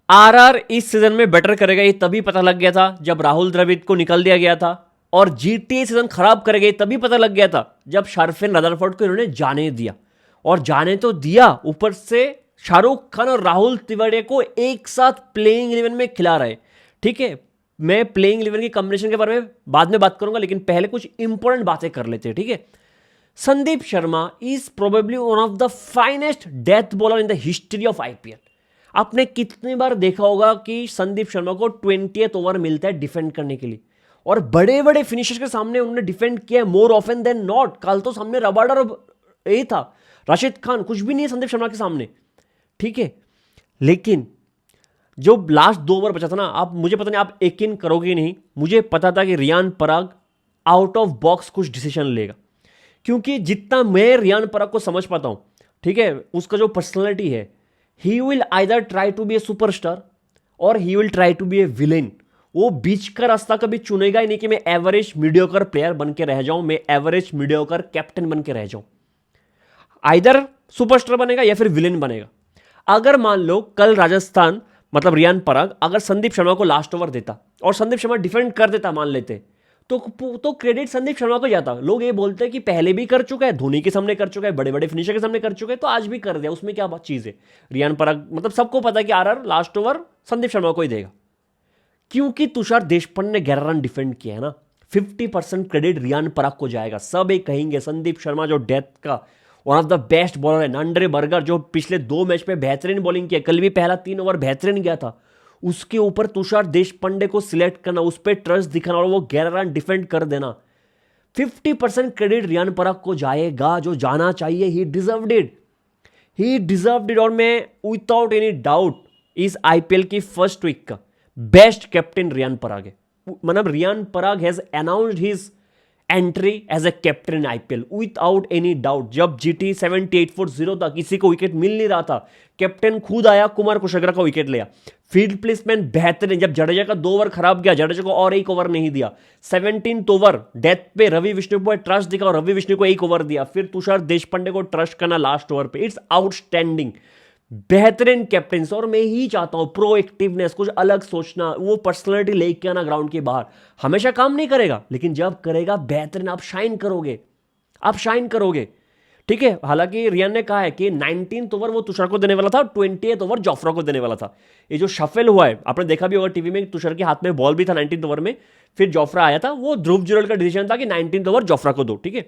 RR इस season में better करेगा ये तभी पता लग गया था जब राहुल द्रविड़ को निकल दिया गया था, और जीटी सीजन खराब करेगा ये तभी पता लग गया था जब शार्फिन रदरफोर्ड को इन्होंने जाने दिया। और जाने तो दिया, ऊपर से शाहरुख खान और राहुल तिवारी को एक साथ प्लेइंग 11 में खिला रहे। ठीक है, मैं प्लेइंग 11 की कॉम्बिनेशन के बारे में बाद में बात करूंगा, लेकिन पहले कुछ इंपॉर्टेंट बातें कर लेते हैं। ठीक है, Sandeep Sharma is probably one of the finest death bowler in the history of IPL. आपने कितनी बार देखा होगा कि संदीप शर्मा को 20th ओवर मिलता है डिफेंड करने के लिए, और बड़े बड़े फिनिशर्स के सामने उन्होंने डिफेंड किया है मोर ऑफन देन नॉट। कल तो सामने रबाडा और ये था राशिद खान, कुछ भी नहीं है संदीप शर्मा के सामने। ठीक है, लेकिन जो लास्ट 2 ओवर बचा था ना, आप मुझे पता नहीं आप यकीन करोगे नहीं, मुझे पता था कि Riyan Parag out of box कुछ डिसीजन लेगा, क्योंकि जितना मैं रियान पराग को समझ पाता हूं, ठीक है, उसका जो पर्सनैलिटी है, he will either try to be a superstar और he will try to be a villain. वो बीच का रास्ता कभी चुनेगा ही नहीं कि मैं एवरेज मीडियोकर प्लेयर बन के रह जाऊं, मैं एवरेज मीडियोकर कैप्टन बन के रह जाऊं। आइदर सुपरस्टार बनेगा या फिर विलेन बनेगा। अगर मान लो कल राजस्थान मतलब रियान पराग अगर संदीप शर्मा को लास्ट ओवर देता और संदीप शर्मा डिफेंड कर देता मान लेते, तो क्रेडिट संदीप शर्मा को जाता। लोग ये बोलते हैं कि पहले भी कर चुका है, धोनी के सामने कर चुका है, बड़े बड़े फिनिशर के सामने कर चुका है, तो आज भी कर दिया, उसमें क्या चीज है। रियान पराग मतलब सबको पता है कि RR last over Sandeep Sharma को ही देगा, क्योंकि तुषार देशपांडे ने 11 रन डिफेंड किया है ना। 50% क्रेडिट रियान पराग को जाएगा। सब एक कहेंगे संदीप शर्मा जो डेथ का one of the best bowler है। नांडरे बर्गर जो पिछले 2 मैच में बेहतरीन बॉलिंग किया, कल भी पहला 3 ओवर बेहतरीन गया था, उसके ऊपर तुषार देशपांडे को सिलेक्ट करना, उस पर ट्रस्ट दिखाना और वो 11 रन डिफेंड कर देना, 50% क्रेडिट रियान पराग को जाएगा, जो जाना चाहिए। He deserved it, he deserved it. और मैं विदाउट एनी डाउट इस आईपीएल की फर्स्ट वीक का बेस्ट कैप्टन रियान पराग है। मतलब Riyan Parag has announced his entry as a captain in IPL without any doubt. जब जीटी 78 था, किसी को विकेट मिल नहीं रहा था, कैप्टन खुद आया, कुमार कुशवाहा का विकेट लिया। फील्ड प्लेसमेंट बेहतरीन। जब जडेजा का 2 ओवर खराब गया, जडेजा को और 1 ओवर नहीं दिया। 17th ओवर डेथ पे रवि विष्णु को ट्रस्ट दिखा और रवि विष्णु को 1 ओवर दिया। फिर तुषार देशपांडे को ट्रस्ट करना लास्ट ओवर पे, इट्स आउटस्टैंडिंग, बेहतरीन कैप्टन। और मैं ही चाहता हूं प्रोएक्टिवनेस, कुछ अलग सोचना, वो पर्सनैलिटी लेके आना ग्राउंड के बाहर। हमेशा काम नहीं करेगा, लेकिन जब करेगा बेहतरीन, आप शाइन करोगे, आप शाइन करोगे। ठीक है, हालांकि रियान ने कहा है कि 19th ओवर वो तुषार को देने वाला था, 20th ओवर जोफ्रा को देने वाला था। ये जो शफल हुआ है आपने देखा भी होगा टीवी में, तुषार के हाथ में बॉल भी था 19th ओवर में, फिर जोफ्रा आया था। वो ध्रुव जुरैल का डिसीजन था कि 19th ओवर जोफ्रा को दो। ठीक है,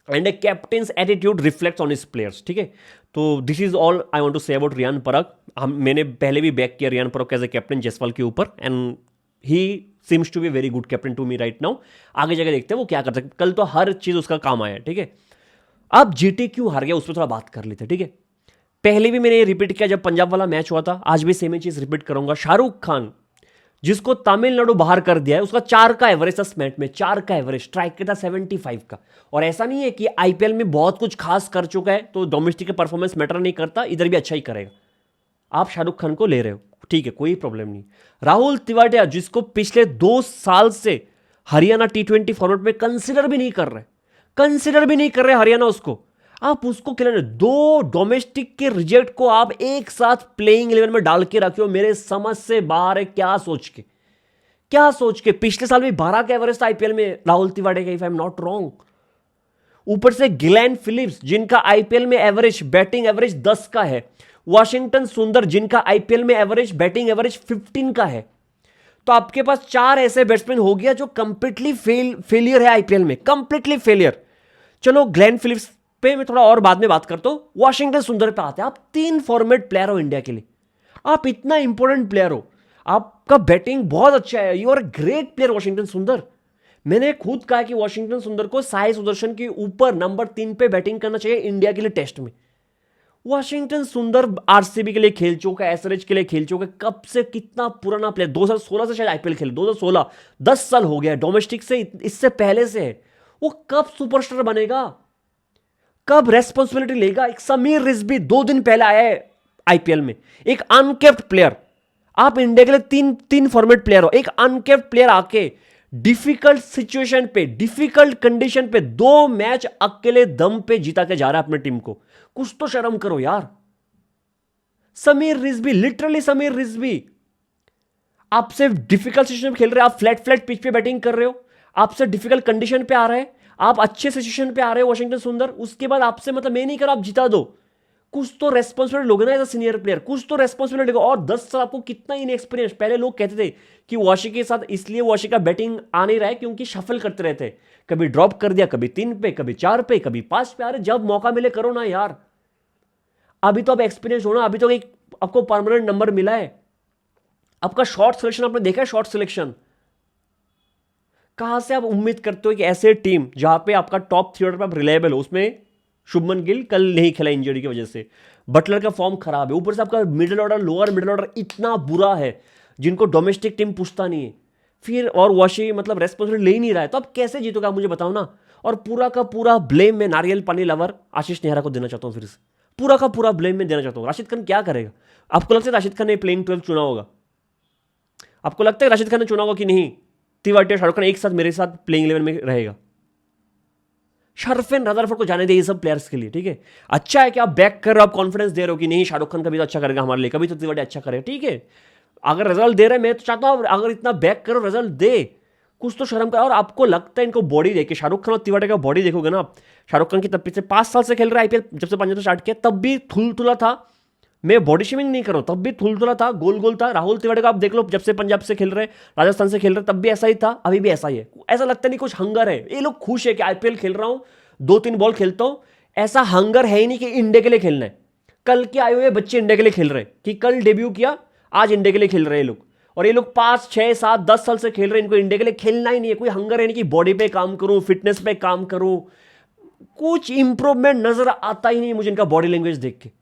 and a captain's attitude reflects on his players. ठीक है, तो this is all I want to say about Riyan Parag. मैंने पहले भी बैक किया Riyan Parag as a captain Jaiswal के ऊपर, and he seems to be very good captain to me right now. आगे जाकर देखते हैं वो क्या करता है। कल तो हर चीज उसका काम आया। ठीक है, अब जीटी क्यों हार गया उस पर थोड़ा बात कर लेते हैं। ठीक है, पहले भी मैंने रिपीट किया जब पंजाब वाला मैच हुआ था, आज भी सेम ही चीज रिपीट करूंगा। शाहरुख खान जिसको तमिलनाडु बाहर कर दिया है, उसका 4 का एवरेज था स्मैट में, 4 का एवरेज, स्ट्राइक के था 75 का। और ऐसा नहीं है कि आईपीएल में बहुत कुछ खास कर चुका है तो डोमेस्टिक का परफॉर्मेंस मैटर नहीं करता, इधर भी अच्छा ही करेगा। आप शाहरुख खान को ले रहे हो, ठीक है, कोई प्रॉब्लम नहीं। राहुल तिवारी जिसको पिछले 2 साल से हरियाणा T20 फॉर्मेट में कंसिडर भी नहीं कर रहे हरियाणा उसको, आप उसको खिलाने 2 डोमेस्टिक के रिजेक्ट को आप एक साथ प्लेइंग 11 में डाल के रखे हो, मेरे समझ से बाहर है। क्या सोच के पिछले साल भी 12 का एवरेज था आईपीएल में राहुल तिवारी का, if I am not wrong. ऊपर से ग्लेन फिलिप्स जिनका आईपीएल में एवरेज, बैटिंग एवरेज 10 का है, वाशिंगटन सुंदर जिनका आईपीएल में एवरेज, बैटिंग एवरेज 15 का है। तो आपके पास 4 ऐसे बैट्समैन हो गया जो कंप्लीटली फेलियर है आईपीएल में, कंप्लीटली फेलियर। चलो ग्लेन फिलिप्स पे मैं थोड़ा और बाद में बात करता हूं, वाशिंगटन सुंदर पे आते हैं। आप 3 फॉर्मेट प्लेयर हो इंडिया के लिए, आप इतना इंपॉर्टेंट प्लेयर हो, आपका बैटिंग बहुत अच्छा है, you are a great player Washington Sundar. मैंने खुद कहा कि वाशिंगटन सुंदर को साई सुदर्शन के ऊपर नंबर 3 पे बैटिंग करना चाहिए इंडिया के लिए टेस्ट में। वाशिंगटन सुंदर आरसीबी के लिए खेल चुका है, एसआरएच के लिए खेल चुका है, कब से, कितना पुराना प्लेयर, 2016 से शायद आईपीएल खेले, 2016, 10 साल हो गया डोमेस्टिक से, इससे पहले से है। वो कब सुपरस्टार बनेगा, कब रेस्पॉन्सिबिलिटी लेगा। एक समीर रिजवी 2 दिन पहले आया है आईपीएल में, एक अनकेप्ट प्लेयर। आप इंडिया के लिए 3 फॉर्मेट प्लेयर हो, एक अनकेप्ट प्लेयर आके डिफिकल्ट सिचुएशन पे, डिफिकल्ट कंडीशन पे 2 मैच अकेले दम पे जीता के जा रहा है अपनी टीम को। कुछ तो शर्म करो यार। समीर रिजवी, लिटरली समीर रिजवी आपसे डिफिकल्ट सिचुएशन में खेल रहे हैं, आप फ्लैट फ्लैट पिच पे बैटिंग कर रहे हो, आपसे डिफिकल्ट कंडीशन पे आ रहा है, आप अच्छे सिचुएशन पे आ रहे हो वाशिंगटन सुंदर, उसके बाद आपसे मतलब मैं नहीं कर आप जिता दो, कुछ तो रेस्पॉन्सिबिलिटी लोगे ना एज अ सीनियर प्लेयर, कुछ तो रेस्पॉन्सिबिलिटी लोगे। और 10 साल आपको कितना इनएक्सपीरियंस, पहले लोग कहते थे कि वाशी के साथ इसलिए वाशी का बैटिंग आ नहीं रहा है क्योंकि शफल करते रहते, कभी ड्रॉप कर दिया, कभी 3 पे, कभी 4 पे, कभी 5 पे। अरे जब मौका मिले करो ना यार, अभी तो आप एक्सपीरियंस हो ना, अभी तो एक आपको परमानेंट नंबर मिला है। आपका शॉर्ट सिलेक्शन आपने देखा है, शॉर्ट सिलेक्शन कहां से आप उम्मीद करते हो कि ऐसे टीम जहां पे आपका टॉप 3 ऑर्डर पे आप रिलायबल हो, उसमें शुभमन गिल कल नहीं खेला इंजरी की वजह से, बटलर का फॉर्म खराब है, ऊपर से आपका middle order, lower middle order इतना बुरा है जिनको डोमेस्टिक टीम पूछता नहीं है, फिर और वाशी मतलब रेस्पॉन्सिबिलिटी ले ही नहीं रहा है, तो आप कैसे जीतोगे आप मुझे बताओ ना। और पूरा का पूरा ब्लेम मैं नारियल पानी लवर आशीष नेहरा को देना चाहता हूं, फिर से पूरा का पूरा ब्लेम मैं देना चाहता हूं। राशिद खान क्या करेगा? आपको लगता है राशिद खान ने प्लेइंग 12 चुना होगा? आपको लगता है राशिद खान ने चुना होगा कि नहीं तिवारी और शाहरुख खान एक साथ मेरे साथ प्लेइंग 11 में रहेगा? शरफेन रदरफोर्ड को जाने दे ये सब प्लेयर्स के लिए, ठीक है। अच्छा है कि आप बैक कर रहे हो, आप कॉन्फिडेंस दे रहे हो कि नहीं शाहरुख खान कभी तो अच्छा करेगा हमारे लिए, कभी तो तिवारी अच्छा करेगा, ठीक है। अगर रिजल्ट दे रहे हैं, मैं तो चाहता हूं अगर इतना बैक करो रिजल्ट दे, कुछ तो शर्म का। और आपको लगता है इनको बॉडी देखे, शाहरुख खान और तिवारी का बॉडी देखोगे ना, शाहरुख खान की तब पिछले 5 साल से खेल रहा है आईपीएल, जब से पंजाब स्टार्ट किया तब भी थुलथुला था, मैं बॉडी शेमिंग नहीं कर रहा हूं, तब भी थुलथुला था, गोल गोल था। राहुल तिवारी का आप देख लो, जब से पंजाब से खेल रहे, राजस्थान से खेल रहे, तब भी ऐसा ही था, अभी भी ऐसा ही है। ऐसा लगता नहीं कुछ हंगर है, ये लोग खुश है कि आईपीएल खेल रहा हूं, 2-3 बॉल खेलता हूं, ऐसा हंगर है ही नहीं कि इंडिया के लिए खेलना है। कल के आए हुए बच्चे इंडिया के लिए खेल रहे हैं कि कल डेब्यू किया, आज इंडिया के लिए खेल रहे हैं ये लोग। और ये लोग 5, 6, 7, 10 साल से खेल रहे हैं, इनको इंडिया के लिए खेलना ही नहीं है। कोई हंगर है नहीं कि बॉडी पे काम करूं, फिटनेस पे काम करूं, कुछ इंप्रूवमेंट नजर आता ही नहीं मुझे इनका बॉडी लैंग्वेज देख के।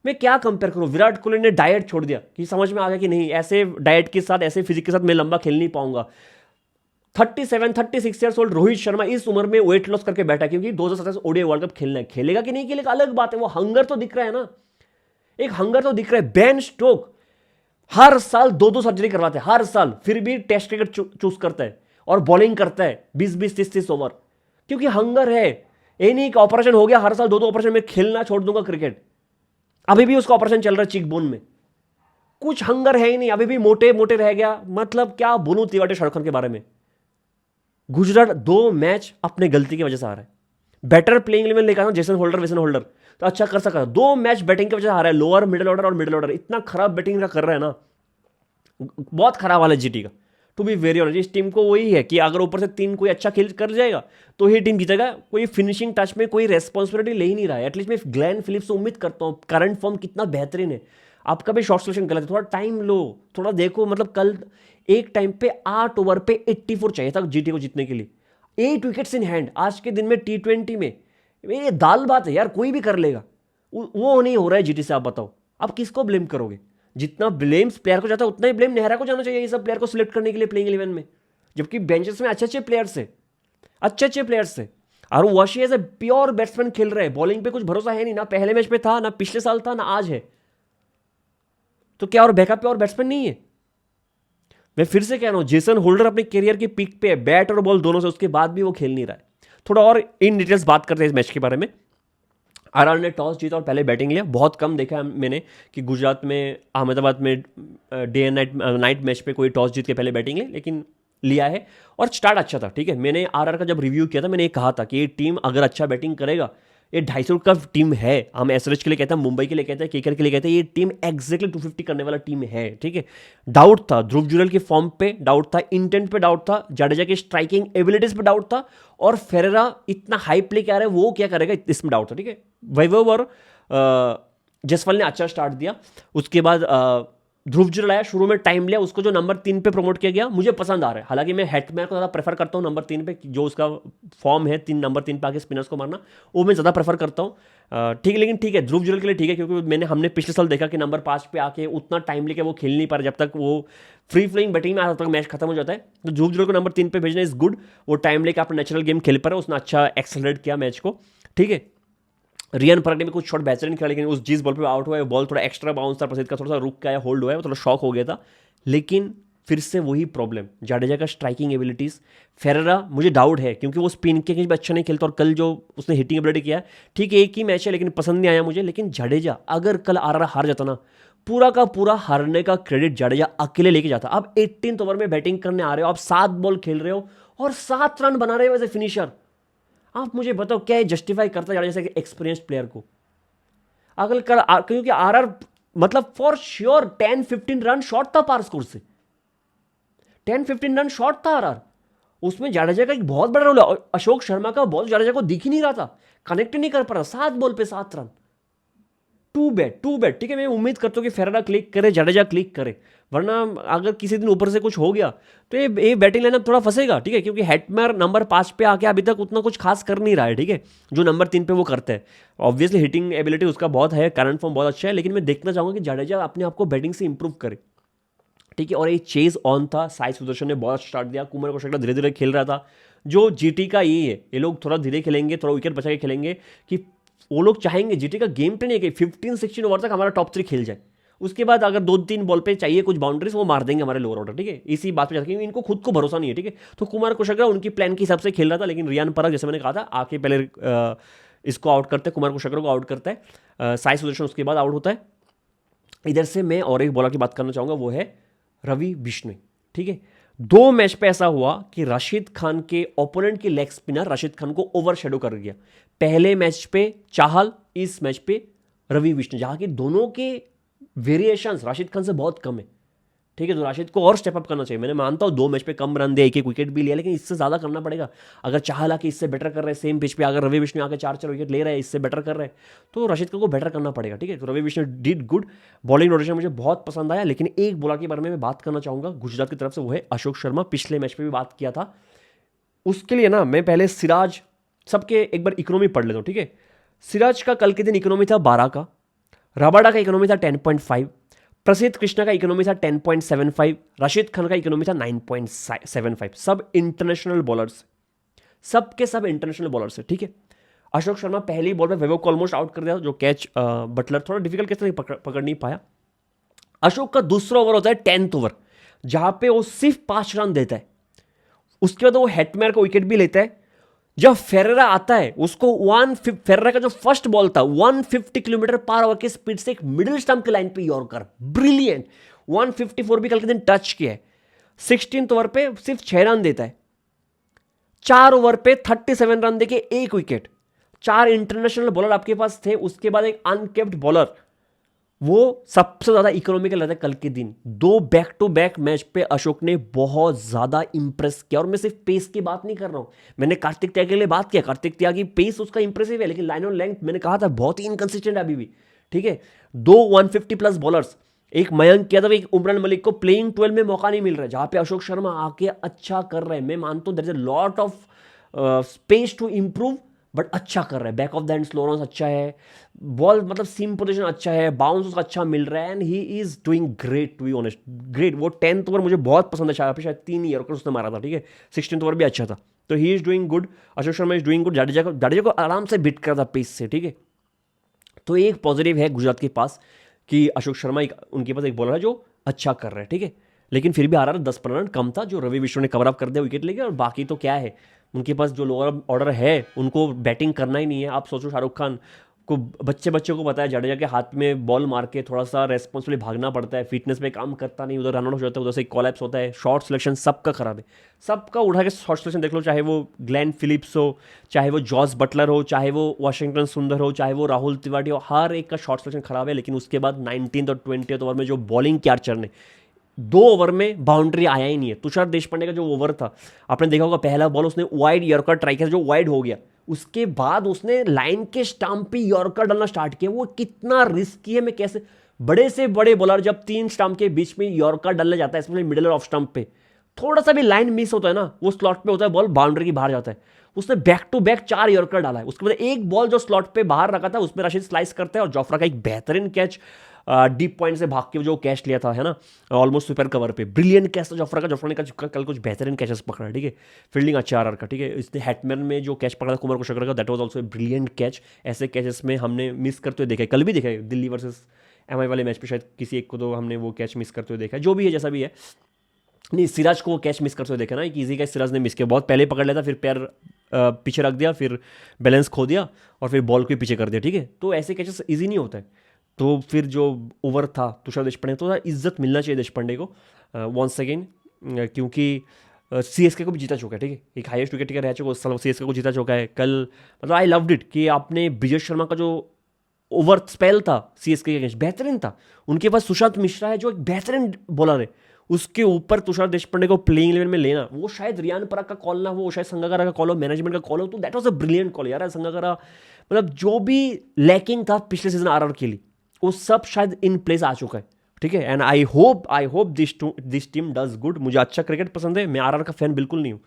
मैं क्या कंपेयर करूं? विराट कोहली ने डाइट छोड़ दिया कि समझ में आ गया कि नहीं ऐसे डाइट के साथ, ऐसे फिजिक के साथ मैं लंबा खेल नहीं पाऊंगा। 36 ईयर्स ओल्ड रोहित शर्मा इस उम्र में वेट लॉस करके बैठा क्योंकि 2027 ओडीआई वर्ल्ड कप खेलना है। खेलेगा कि नहीं खेलेगा अलग बात है, वो हंगर तो दिख रहा है ना, एक हंगर तो दिख रहा है। बेन स्टोक हर साल 2-2 सर्जरी करवाते हैं, हर साल, फिर भी टेस्ट क्रिकेट चूज करता है और बॉलिंग करता है 20-20, 30-30 ओवर, क्योंकि हंगर है। ये नहीं कि ऑपरेशन हो गया, हर साल 2-2 ऑपरेशन में खेलना छोड़ दूंगा क्रिकेट। अभी भी उसका ऑपरेशन चल रहा है चीक बोन में, कुछ हंगर है ही नहीं, अभी भी मोटे मोटे रह गया। मतलब क्या बोलूं तिवारी शाहरुख खान के बारे में। गुजरात 2 मैच अपने गलती की वजह से आ रहा है, बेटर प्लेइंग 11 लेकर जेसन होल्डर, वेसन होल्डर तो अच्छा कर सकता है, 2 मैच बैटिंग की वजह से आ रहा है। लोअर मिडिल ऑर्डर और मिडिल ऑर्डर इतना खराब बैटिंग का कर रहा है ना, बहुत खराब वाला जीटी का। टू बी वेरी ऑनेस्ट, इस टीम को वही है कि अगर ऊपर से 3 कोई अच्छा खेल कर जाएगा तो ही टीम जीतेगा। कोई फिनिशिंग टच में कोई रेस्पॉन्सिबिलिटी ले ही नहीं रहा है। एटलीस्ट मैं ग्लेन फिलिप्स से उम्मीद करता हूँ, करंट फॉर्म कितना बेहतरीन है। आपका भी शॉर्ट सिलेक्शन गलत है, थोड़ा टाइम लो, थोड़ा देखो। मतलब कल एक टाइम पे 8 ओवर पे 84 चाहिए था जीटी को जीतने के लिए, 8 विकेट्स इन हैंड। आज के दिन में T20 में ये दाल बात है यार, कोई भी कर लेगा, वो नहीं हो रहा है जीटी से। आप बताओ आप किसको ब्लेम करोगे? जितना ब्लेम्स प्लेयर को जाता है उतना ही ब्लेम नेहरा को जाना चाहिए ये सब प्लेयर को सिलेक्ट करने के लिए प्लेइंग 11 में, जबकि बेंचेस में अच्छे अच्छे प्लेयर्स है, अच्छे अच्छे प्लेयर्स है। और Washi as a pure batsman खेल रहे हैं, बॉलिंग पे कुछ भरोसा है नहीं, ना पहले मैच पे था, ना पिछले साल था, ना आज है। तो क्या और बैकअप पे और बैट्समैन नहीं है? मैं फिर से कह रहा हूं, जेसन होल्डर अपने करियर की पीक पे है, बैट और बॉल दोनों से, उसके बाद भी वो खेल नहीं रहा है। थोड़ा और इन डिटेल्स बात करते हैं इस मैच के बारे में। आरआर ने टॉस जीता और पहले बैटिंग लिया। बहुत कम देखा है मैंने कि गुजरात में, अहमदाबाद में डे एंड नाइट मैच पे कोई टॉस जीत के पहले बैटिंग ले, लेकिन लिया है और स्टार्ट अच्छा था, ठीक है। मैंने आरआर का जब रिव्यू किया था, मैंने ये कहा था कि ये टीम अगर अच्छा बैटिंग करेगा, ये 250 का टीम है। हम एसआरएच के लिए कहते हैं, मुंबई के लिए कहते हैं, केकेआर के लिए कहते हैं, ये टीम एग्जैक्टली 250 करने वाला टीम है, ठीक है। डाउट था ध्रुव जुरैल के फॉर्म पे, डाउट था इंटेंट पे, डाउट था जाडेजा की स्ट्राइकिंग एबिलिटीज पे, डाउट था, और फेरेरा इतना हाई प्ले क्या रहा है, वो क्या करेगा, इसमें डाउट था, ठीक है। वैभव और जसवाल ने अच्छा स्टार्ट दिया। उसके बाद ध्रुव जुरैल आया, शुरू में टाइम लिया, उसको जो नंबर 3 पे प्रमोट किया गया, मुझे पसंद आ रहा है। हालांकि मैं हेटमैन को ज़्यादा प्रेफर करता हूँ नंबर 3 पे, जो उसका फॉर्म है, नंबर 3 पे आके स्पिनर्स को मारना, वो मैं ज़्यादा प्रेफर करता हूँ, ठीक है। लेकिन ठीक है, ध्रुव जुरैल के लिए ठीक है, क्योंकि हमने पिछले साल देखा कि नंबर 5 पे आके उतना टाइम लेके वो खेल नहीं पा रहा, जब तक वो फ्री फ्लोइंग बैटिंग में आता तक मैच खत्म हो जाता है। तो ध्रुव जुरैल को नंबर 3 पे भेजना इज गुड, वो टाइम लेके अपना नेचुरल गेम खेल पा रहा है, उसने अच्छा एक्सेलरेट किया मैच को, ठीक है। रियान पराग ने भी कुछ शॉट बेहतरीन खेला, लेकिन उस जिस बॉल पे आउट हुआ है, बॉल थोड़ा एक्स्ट्रा बाउंस था, प्रसिद्ध का थोड़ा सा रुक के आया, होल्ड हुआ है, वो थोड़ा शॉक हो गया था। लेकिन फिर से वही प्रॉब्लम, जाडेजा का स्ट्राइकिंग एबिलिटीज़। फेरेरा मुझे डाउट है क्योंकि वो स्पिन के कहीं भी अच्छा नहीं खेलता, और कल जो उसने हिटिंग एबिलिटी किया है, ठीक है एक ही मैच है लेकिन पसंद नहीं आया मुझे। लेकिन जाडेजा अगर कल आरआर हार जाता ना, पूरा का पूरा हारने का क्रेडिट जाडेजा अकेले लेके जाता। अब 18 ओवर में बैटिंग करने आ रहे हो, आप 7 बॉल खेल रहे हो और 7 रन बना रहे हो एज ए फिनिशर। आप मुझे बताओ क्या जस्टिफाई करता है जाडेजा के एक्सपीरियंस्ड प्लेयर को? अगर कल क्योंकि आरआर मतलब फॉर श्योर 10-15 रन शॉर्ट था पार स्कोर से, 10-15 रन शॉर्ट था आरआर। उसमें जाडेजा का एक बहुत बड़ा रोल है। अशोक शर्मा का बॉल जाडेजा को दिख ही नहीं रहा था, कनेक्ट ही नहीं कर पा रहा। 7 बॉल पे 7 रन, टू बैड। ठीक है, मैं उम्मीद करता हूँ कि फेरेरा क्लिक करे, जाडेजा क्लिक करे, वरना अगर किसी दिन ऊपर से कुछ हो गया तो ये बैटिंग लाइनअप थोड़ा फंसेगा। ठीक है, क्योंकि हेटमेयर नंबर 5 पे आके अभी तक उतना कुछ खास कर नहीं रहा है। ठीक है, जो नंबर 3 पे वो करते हैं। ऑब्वियसली हिटिंग एबिलिटी उसका बहुत है, करंट फॉर्म बहुत अच्छा है, लेकिन मैं देखना चाहूंगा कि जाडेजा अपने आप को बैटिंग से इंप्रूव करे। ठीक है, और ये चेज ऑन था, साई सुदर्शन ने बहुत स्टार्ट दिया, कुमार कौशिक धीरे धीरे खेल रहा था। जो जीटी का ये है, ये लोग थोड़ा धीरे खेलेंगे, थोड़ा विकेट बचा के खेलेंगे, कि वो लोग चाहेंगे, जीटी का गेम प्लान है कि 15-16 ओवर तक हमारा टॉप 3 खेल जाए, उसके बाद अगर 2-3 बॉल पे चाहिए कुछ बाउंड्रीज, वो मार देंगे हमारे लोअर ऑर्डर। ठीक है, इसी बात पे जाते हैं, इनको खुद को भरोसा नहीं है। ठीक है, तो कुमार कुशवाहा उनकी प्लान के हिसाब से खेल रहा था, लेकिन रियान परग जैसे मैंने कहा था आके पहले इसको आउट करते हैं, कुमार कुशवाहा को आउट करता है, साई सुदर्शन उसके बाद आउट होता है। इधर से मैं और एक बॉलर की बात करना चाहूँगा, वो है रवि बिश्नोई। ठीक है, 2 मैच पे ऐसा हुआ कि राशिद खान के ओपोनेंट के लेग स्पिनर राशिद खान को ओवर शेडो कर गया। पहले मैच पे चाहल, इस मैच पे रवि बिश्नोई, जहां के दोनों के वेरिएशंस राशिद खान से बहुत कम है। ठीक है, तो राशिद को और स्टेप अप करना चाहिए। मैंने मानता हूँ 2 मैच पे कम रन दिया, एक विकेट भी लिया, लेकिन इससे ज़्यादा करना पड़ेगा। अगर चाहल आके इससे बेटर कर रहे हैं सेम पिच पे, अगर रवि बिश्नोई आके 4-4 विकेट ले रहे हैं, इससे बेटर कर रहे हैं, तो राशिद खान को बेटर करना पड़ेगा। ठीक है, तो Ravi Bishnoi did good, bowling rotation मुझे बहुत पसंद आया। लेकिन एक बॉलर के बारे में मैं बात करना चाहूँगा गुजरात की तरफ से, वो है अशोक शर्मा। पिछले मैच पर भी बात किया था, उसके लिए ना मैं पहले सिराज सबके एक बार इकोनॉमी पढ़ लेता हूँ। ठीक है, सिराज का कल के दिन इकोनॉमी था 12 का, रबाडा का इकोनॉमी था 10.5, प्रसिद्ध कृष्णा का इकोनॉमी था 10.75, राशिद खान का इकोनॉमी था 9.75। सब इंटरनेशनल बॉलर्स, सबके सब इंटरनेशनल बॉलर्स है। ठीक है, अशोक शर्मा पहली बॉल पे वैभव को ऑलमोस्ट आउट कर दिया, जो कैच बटलर थोड़ा डिफिकल्ट कैच पकड़ नहीं पाया। अशोक का दूसरा ओवर होता है 10th ओवर, जहां पे वो सिर्फ 5 रन देता है। उसके बाद वो हेटमेयर को विकेट भी लेता है। जब फेरेरा आता है, उसको फेरेरा का जो फर्स्ट बॉल था 150 किलोमीटर पर आवर की स्पीड से एक मिडिल स्टंप के लाइन पे यॉर्कर, ब्रिलियंट। 154 भी कल के दिन टच किया है। 16th ओवर पे सिर्फ 6 रन देता है, 4 ओवर पे 37 रन देके 1 विकेट। 4 इंटरनेशनल बॉलर आपके पास थे, उसके बाद एक अनकेप्ड बॉलर, वो सबसे ज्यादा इकोनॉमिकल रहता है कल के दिन। 2 बैक टू बैक मैच पे अशोक ने बहुत ज्यादा इंप्रेस किया। और मैं सिर्फ पेस की बात नहीं कर रहा हूं, मैंने कार्तिक त्यागी के लिए बात किया, कार्तिक त्यागी पेस उसका इंप्रेसिव है, लेकिन लाइन ऑन लेंथ मैंने कहा था बहुत ही इनकंसिस्टेंट है अभी भी। ठीक है, 2 150+ बॉलर्स, एक मयंक यादव, एक उमरान मलिक को प्लेइंग 12 में मौका नहीं मिल रहा है, जहां पे अशोक शर्मा आके अच्छा कर रहे हैं। मैं मानता हूं there is a lot of space to improve, but अच्छा कर रहा है। Back of the hand slow run अच्छा है, बॉल मतलब सीम पोजीशन अच्छा है, बाउंस उसका अच्छा मिल रहा है, and he is doing great, to be honest great. वो 10th ओवर मुझे बहुत पसंद है, शायद 3 यॉर्कर उसने मारा था। ठीक है, 16th ओवर भी अच्छा था, तो ही is doing good. Ashok Sharma is doing good. Jadeja को आराम से बिट करता पेस से। ठीक है, तो एक पॉजिटिव है गुजरात के पास कि अशोक शर्मा उनके पास एक बॉलर है जो अच्छा कर रहा है। ठीक है, लेकिन फिर भी आ रहा 10-15 रन कम था, जो रवि बिश्नोई ने कवर अप कर दिया विकेट लेके। और बाकी तो क्या है, उनके पास जो लोअर ऑर्डर है उनको बैटिंग करना ही नहीं है। आप सोचो शाहरुख खान को, बच्चे को पता है जाडेजा के हाथ में बॉल मार के थोड़ा सा रेस्पॉन्सिबली भागना पड़ता है, फिटनेस पे काम करता नहीं, उधर रन आउट हो जाता है, उधर से कॉलैप्स होता है। शॉट सिलेक्शन सबका खराब है, सबका उठा के शॉट सिलेक्शन देख लो, चाहे वो ग्लेन फिलिप्स हो, चाहे वो जॉस बटलर हो, चाहे वो वाशिंगटन सुंदर हो, चाहे वो राहुल तिवारी हो, हर एक का शॉट सिलेक्शन खराब है। लेकिन उसके बाद 19th और 20th ओवर में जो बॉलिंग किया आर्चर ने, 2 ओवर में बाउंड्री आया ही नहीं है। तुषार देशपांडे का जो ओवर था, आपने देखा होगा, पहला बॉल उसने वाइड यॉर्कर ट्राई किया जो वाइड हो गया, उसके बाद उसने लाइन के स्टंप पे यॉर्कर डालना स्टार्ट किया। वो कितना रिस्की है, मैं कैसे, बड़े से बड़े बॉलर जब 3 स्टंप के बीच में यॉर्कर डालने जाता है, स्पेशली मिडिल ऑफ स्टंप पे, थोड़ा सा भी लाइन मिस होता है ना, वो स्लॉट पे होता है, बॉल बाउंड्री की बाहर जाता है। उसने बैक टू बैक 4 यॉर्कर डाला है। उसके बाद एक बॉल जो स्लॉट पे बाहर रखा था, उसमें राशिद स्लाइस करता है, और जोफ्रा का एक बेहतरीन कैच, डीप पॉइंट से भाग के जो कैच लिया था, है ना, ऑलमोस्ट सुपर कवर पे, ब्रिलियंट कैच था जोफ्रा का। जोफ्रा ने कल कुछ बेहतरीन कैचेस पकड़ा। ठीक है, फील्डिंग अच्छा आर का। ठीक है, इसने हेटमैन में जो कैच पकड़ा था कुमार कुशवाहा का, that was also a brilliant catch. ऐसे कैचेस में हमने मिस करते हुए देखा है, कल भी देखा है दिल्ली वर्सेस एमआई वाले मैच पे, शायद किसी एक को तो हमने वो कैच मिस करते हुए देखा है। जो भी है, जैसा भी है, नहीं, सिराज को कैच मिस करते हुए देखा ना, एक ईजी कैच सिराज ने मिस किया, बहुत पहले पकड़ लेता, फिर पैर पीछे रख दिया, फिर बैलेंस खो दिया और फिर बॉल को ही पीछे कर दिया, ठीक है। तो ऐसे कैचेस इजी नहीं होता है। तो फिर जो ओवर था तुषार देशपांडे, तो इज्जत मिलना चाहिए देशपांडे को वंस अगेन, क्योंकि सीएसके को भी जीता चुका है, ठीक है। एक हाईएस्ट विकेट टेकर रह चुका है उस साल, सीएसके को जीता चुका है कल। मतलब आई लव्ड इट कि आपने ब्रिजेश शर्मा का जो ओवर स्पेल था सीएसके के अगेंस्ट बेहतरीन था। उनके पास सुशांत मिश्रा है जो एक बेहतरीन बॉलर है, उसके ऊपर तुषार देशपांडे को प्लेइंग 11 में लेना, वो शायद रियान पराग का कॉल ना, वो शायद संगाकारा का कॉल हो, मैनेजमेंट का कॉल हो, तो that was a brilliant call यार। संगाकारा मतलब जो भी लैकिंग था पिछले सीजन आरआर के लिए, वो सब शायद इन प्लेस आ चुका है, ठीक है। And I hope this team does good. मुझे अच्छा क्रिकेट पसंद है, मैं आरआर का फैन बिल्कुल नहीं हूँ,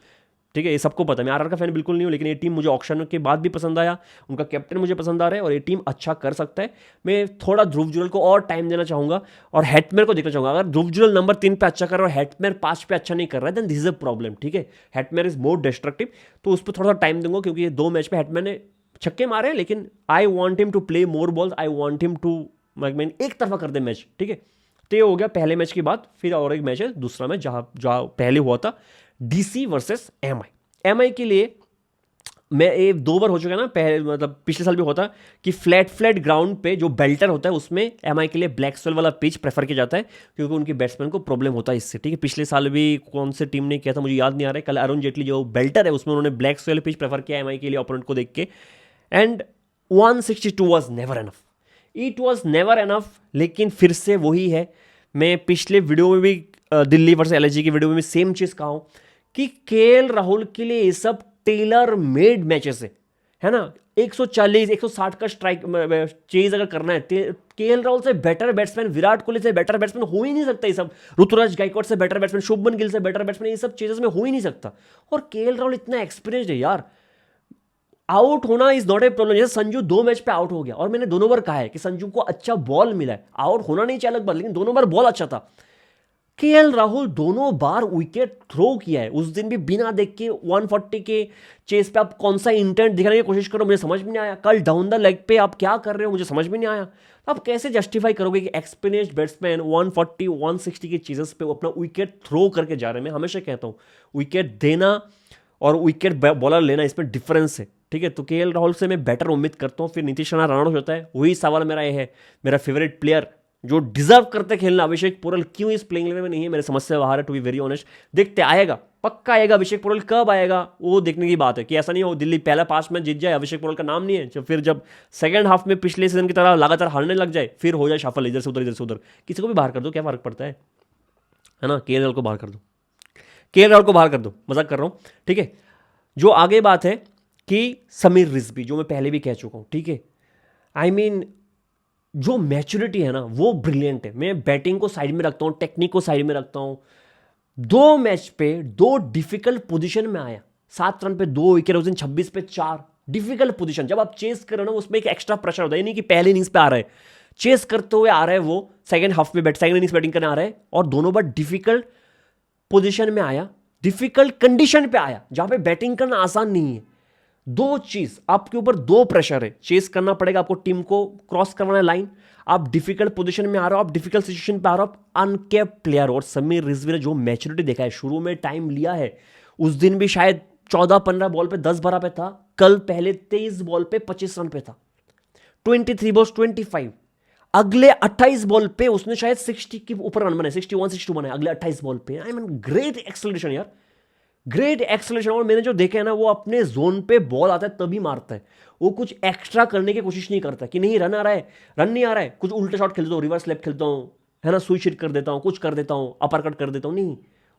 ठीक है, ये सबको पता है, मैं आरआर का फैन बिल्कुल नहीं हूँ, लेकिन ये टीम मुझे ऑक्शन के बाद भी पसंद आया, उनका कैप्टन मुझे पसंद आ रहा है और ये टीम अच्छा कर सकता है। मैं थोड़ा ध्रुव जुरल को और टाइम देना चाहूंगा और हेटमेयर को देखना चाहूंगा। अगर ध्रुव जुरल नंबर 3 पे अच्छा कर रहा है और हेटमेयर 5 पे अच्छा नहीं कर रहा है, then this is a problem, ठीक है। हेटमेयर इज मोर डिस्ट्रक्टिव, तो उस पर थोड़ा सा टाइम दूंगा, क्योंकि ये 2 मैच में हेटमेयर ने छक्के मारे हैं, लेकिन I want him to play more balls, I want him to man एक तरफा कर दे मैच, ठीक है। तो ये हो गया पहले मैच के बाद। फिर और एक मैच है दूसरा मैच जहाँ पहले हुआ था, डीसी वर्सेस एमआई के लिए। मैं ये 2 बार हो चुका है ना, पहले मतलब पिछले साल भी होता कि फ्लैट ग्राउंड पे जो बेल्टर होता है उसमें एमआई के लिए ब्लैक सोल वाला पिच प्रेफर किया जाता है, क्योंकि उनके बैट्समैन को प्रॉब्लम होता है इससे, ठीक है। पिछले साल भी कौन से टीम ने किया था मुझे याद नहीं आ रहा है, कल अरुण जेटली जो बेल्टर है उसमें उन्होंने ब्लैक सोल पिच प्रेफर किया एमआई के लिए ओपोनेंट को देख के, and 162 was never enough, it was never enough. लेकिन फिर से वही है, मैं पिछले वीडियो में भी दिल्ली वर्सेस एलएसजी की वीडियो में भी सेम चीज़ कहा हूँ कि केएल राहुल के लिए ये सब टेलर मेड मैचेस है ना। 140 160 का स्ट्राइक चेज अगर करना है, केएल राहुल से बेटर बैट्समैन, विराट कोहली से बेटर बैट्समैन हो ही नहीं सकता ये सब, ऋतुराज गायकवाड़ से बेटर बैट्समैन, शुभमन गिल से बेटर बैट्समैन, ये सब चेजेस में हो ही नहीं सकता। और केएल राहुल इतना एक्सपीरियंस्ड है यार, आउट होना इज नॉट ए प्रॉब्लम। जैसे संजू 2 मैच पे आउट हो गया, और मैंने दोनों बार कहा है कि संजू को अच्छा बॉल मिला है, आउट होना नहीं चाहिए अलग बात, लेकिन दोनों बार बॉल अच्छा था। केएल राहुल दोनों बार विकेट थ्रो किया है, उस दिन भी बिना देख के 140 के चेस पे आप कौन सा इंटेंट दिखाने की कोशिश करो, मुझे समझ में नहीं आया। कल डाउन द लेग पे आप क्या कर रहे हो, मुझे समझ में नहीं आया। आप कैसे जस्टिफाई करोगे कि एक्सपीरियंस्ड बैट्समैन 140 160 के चीजेस पे अपना विकेट थ्रो करके जा रहे हैं। मैं हमेशा कहता हूं विकेट देना और विकेट बॉलर लेना, इसमें डिफरेंस है, ठीक है। तो केएल राहुल से मैं बेटर उम्मीद करता हूँ। फिर नीतीश राणा रन आउट होता है, वही सवाल मेरा ये है, मेरा फेवरेट प्लेयर जो डिजर्व करते खेलना अभिषेक पोरल क्यों इस प्लेइंग 11 में नहीं है, मेरे समझ से बाहर है, टू बी वेरी ऑनेस्ट। देखते आएगा, पक्का आएगा अभिषेक पोरल, कब आएगा वो देखने की बात है, कि ऐसा नहीं हो दिल्ली पहला 5 मैच जीत जाए, अभिषेक पोरल का नाम नहीं है, फिर जब सेकंड हाफ में पिछले सीजन की तरह लगातार हारने लग जाए, फिर हो जाए शफल इधर से उधर इधर से उधर। किसी को भी बाहर कर दो, क्या फर्क पड़ता है ना। केएल राहुल को बाहर कर दो, केएल राहुल को बाहर कर दो, मजाक कर रहा हूँ, ठीक है। जो आगे बात है कि समीर रिजवी, जो मैं पहले भी कह चुका हूं, ठीक है। आई मीन जो मैच्योरिटी है ना वो ब्रिलियंट है। मैं बैटिंग को साइड में रखता हूं, टेक्निक को साइड में रखता हूं। 2 मैच पे 2 डिफिकल्ट पोजीशन में आया, 7 रन पे 2 विकेट, उस दिन 26 पे 4 डिफिकल्ट पोजीशन। जब आप चेस कर रहे हो ना, उसमें एक एक्स्ट्रा प्रेशर होता है, नहीं कि पहले इनिंग्स पे आ रहा है, चेस करते हुए आ रहा है, वो सेकंड हाफ में सेकंड इनिंग्स बैटिंग करने आ रहा है, और दोनों बार डिफिकल्ट पोजीशन में आया, डिफिकल्ट कंडीशन पे आया, जहां पे बैटिंग करना आसान नहीं है। 2 चीज आपके ऊपर, 2 प्रेशर है, चेस करना पड़ेगा आपको, टीम को क्रॉस करवाना है लाइन, आप डिफिकल्ट पोजीशन में आ रहे हो, आप डिफिकल्ट सिचुएशन पे आ रहे हो, आप अनकेप्ड प्लेयर। और समीर रिजवी ने जो मैच्योरिटी देखा है, शुरू में टाइम लिया है, उस दिन भी शायद 14-15 बॉल पे 10-12 पे था, कल पहले 23 बॉल पे 25 रन पे था, 23 बॉल्स 25। अगले 28 बॉल पे उसने शायद 60 के ऊपर रन बनाए, 61 62 बनाए अगले 28 बॉल पे। आई मीन ग्रेट एक्सेलरेशन यार, ग्रेट एक्सेलरेशन। और मैंने जो देखा है ना, वो अपने जोन पे बॉल आता है तभी मारता है, वो कुछ एक्स्ट्रा करने की कोशिश नहीं करता कि नहीं रन आ रहा है, रन नहीं आ रहा है, कुछ उल्टे शॉट खेलता हूँ, रिवर्स लेफ्ट खेलता हूँ, है ना, स्विच हिट कर देता हूँ, कुछ कर देता हूँ, अपर कट कर देता हूँ, नहीं,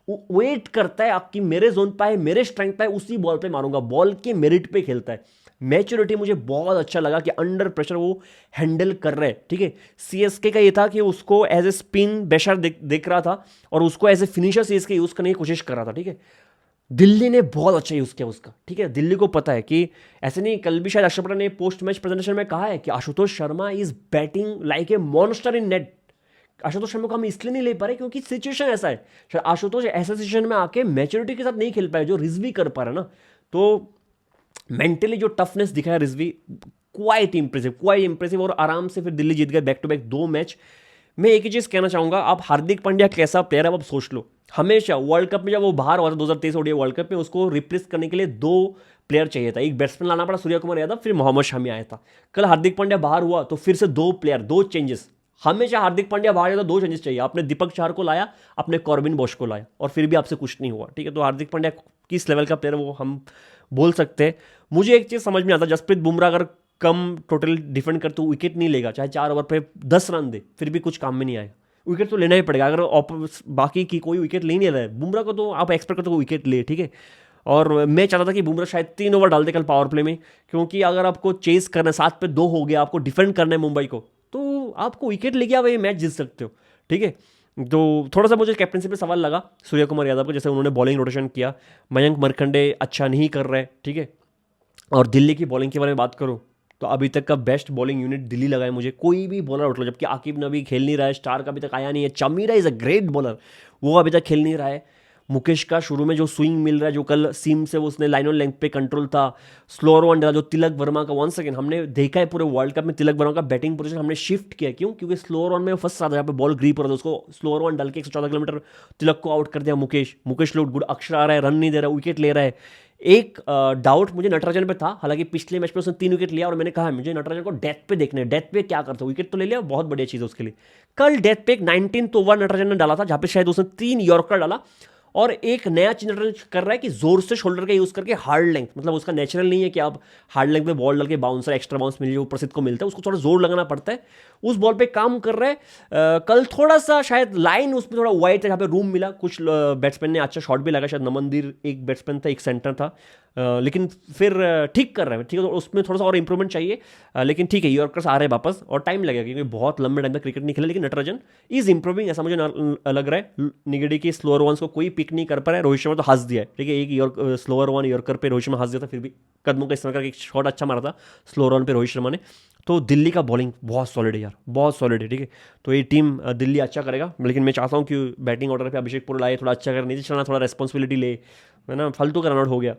वो वेट करता है आपकी मेरे जोन पे है, मेरे स्ट्रेंथ पे है, उसी बॉल पे मारूंगा, बॉल के मेरिट पे खेलता है। मैच्योरिटी मुझे बहुत अच्छा लगा कि अंडर प्रेशर वो हैंडल कर रहे हैं, ठीक है। सीएसके का ये था कि उसको एज ए स्पिन बेशर देख रहा था, और उसको as a finisher CSK use करने की कोशिश कर रहा था, ठीक है। दिल्ली ने बहुत अच्छा यूज किया उसका, ठीक है। दिल्ली को पता है कि ऐसे नहीं, कल भी शायद अक्षर पटेल ने पोस्ट मैच प्रेजेंटेशन में कहा है कि Ashutosh Sharma is batting like a monster in net. Ashutosh Sharma को हम इसलिए नहीं ले पा रहे क्योंकि सिचुएशन ऐसा है, शायद आशुतोष ऐसा सिचुएशन में आके मैच्योरिटी के साथ नहीं खेल पाए जो रिजवी कर पा रहा ना। तो मेंटली जो टफनेस दिखाया Rizvi, quite impressive, quite impressive. और आराम से फिर दिल्ली जीत गए बैक टू बैक 2 मैच। मैं एक ही चीज़ कहना चाहूँगा, आप हार्दिक पांड्या कैसा प्लेयर है अब सोच लो। हमेशा वर्ल्ड कप में जब वो बाहर हुआ था 2023 ओडीआई वर्ल्ड कप में, उसको रिप्लेस करने के लिए 2 प्लेयर चाहिए था। एक बैट्समैन लाना पड़ा, सूर्य कुमार यादव, फिर मोहम्मद शमी आया था। कल हार्दिक पांड्या बाहर हुआ तो फिर से 2 प्लेयर, 2 चेंजेस। हमेशा हार्दिक पांड्या बाहर जाता 2 चेंजेस चाहिए। आपने दीपक चाहर को लाया, आपने कॉर्बिन बॉश को लाया, और फिर भी आपसे कुछ नहीं हुआ, ठीक है। तो हार्दिक पांड्या किस लेवल का प्लेयर वो हम बोल सकते हैं। मुझे एक चीज़ समझ में आता, जसप्रीत बुमराह अगर कम टोटल डिफेंड कर तो विकेट नहीं लेगा, चाहे 4 ओवर पे 10 रन दे, फिर भी कुछ काम में नहीं आएगा। विकेट तो लेना ही पड़ेगा। अगर बाकी की कोई विकेट ले नहीं रहा है, बुमराह को तो आप एक्सपेक्ट करते हो विकेट ले, ठीक है। और मैं चाहता था कि बुमराह शायद 3 ओवर डाल दे कल पावर प्ले में, क्योंकि अगर आपको चेस करना है, 7 पे 2 हो गया, आपको डिफेंड करना है मुंबई को, तो आपको विकेट लेके आप ये मैच जीत सकते हो, ठीक है। तो थोड़ा सा मुझे कैप्टनसी पे सवाल लगा सूर्य कुमार यादव को, जैसे उन्होंने बॉलिंग रोटेशन किया। मयंक मरकंडे अच्छा नहीं कर रहे, ठीक है। और दिल्ली की बॉलिंग के बारे में बात करूँ तो अभी तक का बेस्ट बॉलिंग यूनिट दिल्ली लगा है मुझे। कोई भी बॉलर उठ लो, जबकि आकिब नबी खेल नहीं रहा है, स्टार्क अभी तक आया नहीं है, Chameera is a great bowler, वो अभी तक खेल नहीं रहा है। मुकेश का शुरू में जो स्विंग मिल रहा है, जो कल सीम से वो उसने लाइन ऑन लेंथ पे कंट्रोल था, स्लोअर वन डाला, जो तिलक वर्मा का 1 सेकंड हमने देखा है पूरे वर्ल्ड कप में, तिलक वर्मा का बैटिंग पोजीशन हमने शिफ्ट किया। क्यों? क्योंकि स्लोअर वन में फर्स्ट आता है, यहाँ पे बॉल ग्रीप हो रहा था, उसको स्लोअर वन डाल के 114 किलोमीटर तिलक को आउट कर दिया मुकेश लुट गुड। अक्षर आ रहा है, रन नहीं दे रहा, विकेट ले रहा है। एक डाउट मुझे नटराजन पे था, हालांकि पिछले मैच में उसने 3 विकेट लिया, और मैंने कहा मुझे नटराजन को डेथ पे देखना है, डेथ पे क्या करता है। विकेट तो ले लिया, बहुत बढ़िया चीज़ है उसके लिए। कल डेथ पे एक 19th ओवर नटराजन ने डाला था, जहाँ पे शायद उसने 3 यॉर्कर डाला, और एक नया चीज कर रहा है कि जोर से शोल्डर का यूज करके हार्ड लेंथ, मतलब उसका नेचुरल नहीं है कि आप हार्ड लेंथ में बॉल डाल के बाउंसर एक्स्ट्रा बाउंस मिल जाए, वो प्रसिद्ध को मिलता है, उसको थोड़ा जोर लगाना पड़ता है। उस बॉल पे काम कर रहा है। कल थोड़ा सा शायद लाइन उसमें थोड़ा वाइड था, जहाँ पे रूम मिला, कुछ बैट्समैन ने अच्छा शॉट भी लगा, शायद नमनदीर एक बैट्समैन था, एक सेंटर था, लेकिन फिर ठीक कर रहे हैं, ठीक है। तो उसमें थोड़ा सा और इंप्रूवमेंट चाहिए, लेकिन ठीक है, यॉर्कर्स आ रहे हैं वापस, और टाइम लगेगा क्योंकि बहुत लंबे टाइम तक क्रिकेट नहीं खेले। लेकिन नटराजन इज इंप्रूविंग, ऐसा मुझे लग रहा है। निगेडी की स्लोअर वंस को कोई पिक नहीं कर पा रहा है। रोहित शर्मा तो हंस दिया है, ठीक है, एक स्लोअर वन यॉर्कर पे रोहित शर्मा हंस दिया था, फिर भी कदमों का इस्तेमाल करके एक शॉट अच्छा मारा था स्लोअर वन पे रोहित शर्मा ने। तो दिल्ली का बॉलिंग बहुत सॉलिड है यार, बहुत सॉलिड है, ठीक है। तो ये टीम दिल्ली अच्छा करेगा, लेकिन मैं चाहता हूँ कि बैटिंग ऑर्डर पे अभिषेक पुरोहित आए, थोड़ा अच्छा करे, नीतीश राणा थोड़ा रेस्पॉन्सिबिलिटी ले, है ना, फालतू का रनआउट हो गया।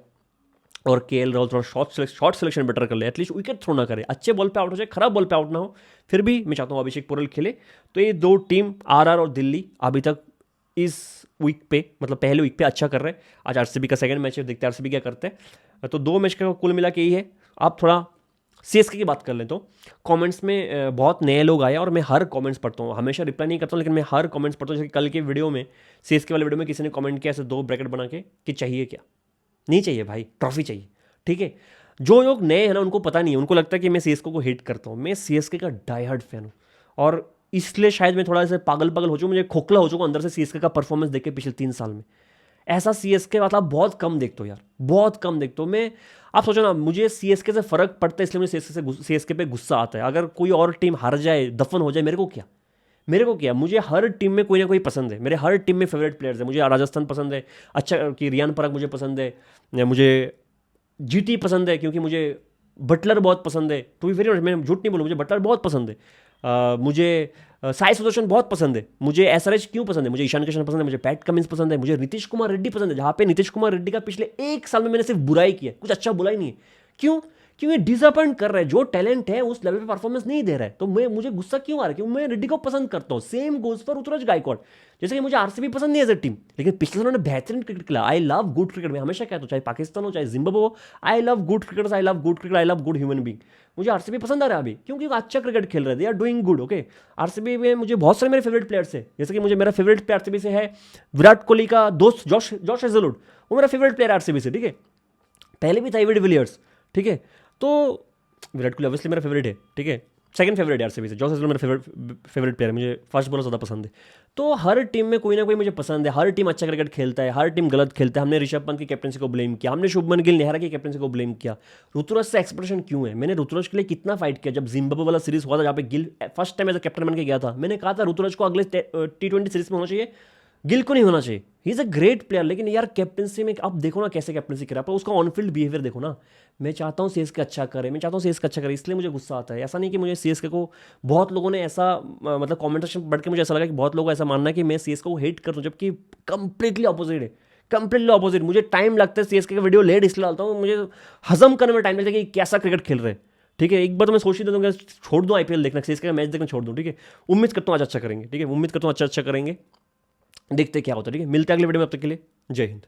और केएल राहुल थोड़ा शॉर्ट सिलेक्शन बेटर कर ले, एटलीस्ट विकेट थ्रो ना करे, अच्छे बॉल पे आउट हो जाए, खराब बॉल पे आउट ना हो। फिर भी मैं चाहता हूँ अभिषेक पुरोहित खेले। तो ये 2 टीम आरआर और दिल्ली अभी तक इस वीक पे, मतलब पहले वीक पे अच्छा कर रहे हैं। आज आरसीबी का सेकंड मैच है, देखते हैं आरसीबी क्या करते हैं। तो 2 मैच का कुल मिला के यही है। आप थोड़ा सीएसके की बात कर लें तो कमेंट्स में बहुत नए लोग आए, और मैं हर कमेंट्स पढ़ता हूँ, हमेशा रिप्लाई नहीं करता हूँ, लेकिन मैं हर कमेंट्स पढ़ता हूँ। जैसे कल के वीडियो में, सीएसके वाले वीडियो में किसी ने कमेंट किया ऐसे 2 ब्रैकेट बना के कि चाहिए क्या, नहीं चाहिए भाई, ट्रॉफी चाहिए, ठीक है। जो लोग नए हैं ना, उनको पता नहीं है, उनको लगता है कि मैं सीएसके को हेट करता हूँ। मैं सीएसके का डाई हार्ड फैन हूँ, और इसलिए शायद मैं थोड़ा सा पागल हो चुका, मुझे खोखला हो चुका अंदर से सीएसके का परफॉर्मेंस देख के पिछले 3 साल में। ऐसा सीएसके मतलब बहुत कम देखते हो यार, बहुत कम देखते हो। मैं, आप सोचो ना, मुझे सीएसके से फर्क पड़ता है, इसलिए मुझे सीएसके पे गुस्सा आता है। अगर कोई और टीम हार जाए, दफन हो जाए, मेरे को क्या, मेरे को क्या। मुझे हर टीम में कोई ना कोई पसंद है, मेरे हर टीम में फेवरेट प्लेयर्स है। मुझे राजस्थान पसंद है, अच्छा कि रियान पराग मुझे पसंद है, मुझे जीटी पसंद है, क्योंकि मुझे बटलर बहुत पसंद है। टू बी वेरी ऑनेस्ट, मैं झूठ नहीं बोलूँ, मुझे बटलर बहुत पसंद है। मुझे साई सुदर्शन बहुत पसंद है। मुझे एसआरएच क्यों पसंद है, मुझे ईशान किशन पसंद है, मुझे पैट कमिंस पसंद है, मुझे नीतीश कुमार रेड्डी पसंद है। जहाँ पे नीतीश कुमार रेड्डी का पिछले 1 साल में मैंने सिर्फ बुराई की है, कुछ अच्छा बुराई नहीं है। क्यों? क्योंकि डिसअपॉइंट कर रहा है, जो टैलेंट है उस लेवल पे परफॉर्मेंस नहीं दे रहा है। तो मुझे गुस्सा क्यों आ रहा है? क्योंकि मैं रेड्डी को पसंद करता हूँ। Same goes for Ruturaj Gaikwad. जैसे कि मुझे आरसीबी पसंद नहीं है एज ए टीम, लेकिन पिछले साल उन्होंने बेहतरीन क्रिकेट खेला। आई लव गुड क्रिकेट, मैं हमेशा कहता हूँ, चाहे पाकिस्तान हो चाहे जिम्बाब्वे हो, I love good cricketers, I love good cricket, I love good human being. मुझे आरसीबी पसंद आ रहा है अभी, क्योंकि वो अच्छा क्रिकेट खेल रहे थे, are doing good, okay. RCB में मुझे बहुत सारे मेरे फेवरेट प्लेयर्स है, जैसे कि मुझे मेरा फेवरेट प्लेयर आरसीबी से है विराट कोहली का दोस्त जॉश हेजलवुड, वो मेरा फेवरेट प्लेयर आरसीबी से, ठीक है। पहले भी था एविड विलियर्स, ठीक है। तो विराट कोहली ऑब्वियसली मेरा फेवरेट है, ठीक है। सेकंड फेवरेट है आरसीबी से, जॉस हेजलवुड मेरा फेवरेट प्लेयर है, मुझे फास्ट बॉलर ज़्यादा पसंद है। तो हर टीम में कोई ना कोई मुझे पसंद है, हर टीम अच्छा क्रिकेट खेलता है, हर टीम गलत खेलता है। हमने ऋषभ पंत की कैप्टनसी को ब्लेम किया, हमने शुभमन गिल नेहरा की कैप्टनसी को ब्लेम किया। ऋतुराज से एक्सपेक्टेशन क्यों है? मैंने ऋतुराज के लिए कितना फाइट किया। जब जिम्बाब्वे वाला सीरीज हुआ था, जहाँ पे Gill first time as a captain बन के गया था, मैंने कहा था ऋतुराज को अगले T20 सीरीज में होना चाहिए, गिल को नहीं होना चाहिए। He is a great player, लेकिन यार कैप्टनसी में आप देखो ना कैसे कैप्टनसी करा, पर उसका ऑनफील्ड बिहेवियर देखो ना। मैं चाहता हूँ सीएसके अच्छा करे, मैं चाहता हूँ सीएसके अच्छा करे, इसलिए मुझे गुस्सा आता है। ऐसा नहीं कि मुझे सीएसके को, बहुत लोगों ने ऐसा मतलब कॉमेंटेशन पढ़ के मुझे ऐसा लगा कि बहुत लोगों को ऐसा मानना है कि मैं सीएसके को हेट करता हूँ, जबकि कंप्लीटली ऑपोजिट है, कंप्लीटली ऑपोजिट। मुझे टाइम लगता है सीएसके का वीडियो लेट इसलिए डालता हूँ, मुझे हजम करने में टाइम लगता है कि कैसा क्रिकेट खेल रहे हैं, ठीक है, एक बार तो मैं सोच ही देता हूँ छोड़ दूँ आईपीएल देखना, सीएसके का मैच देखना छोड़ दूँ, ठीक है। उम्मीद करता हूँ आज अच्छा करेंगे, ठीक है, उम्मीद करता हूँ अच्छा करेंगे, देखते क्या होता है, ठीक है। मिलते हैं अगले वीडियो में, अब तक के लिए जय हिंद।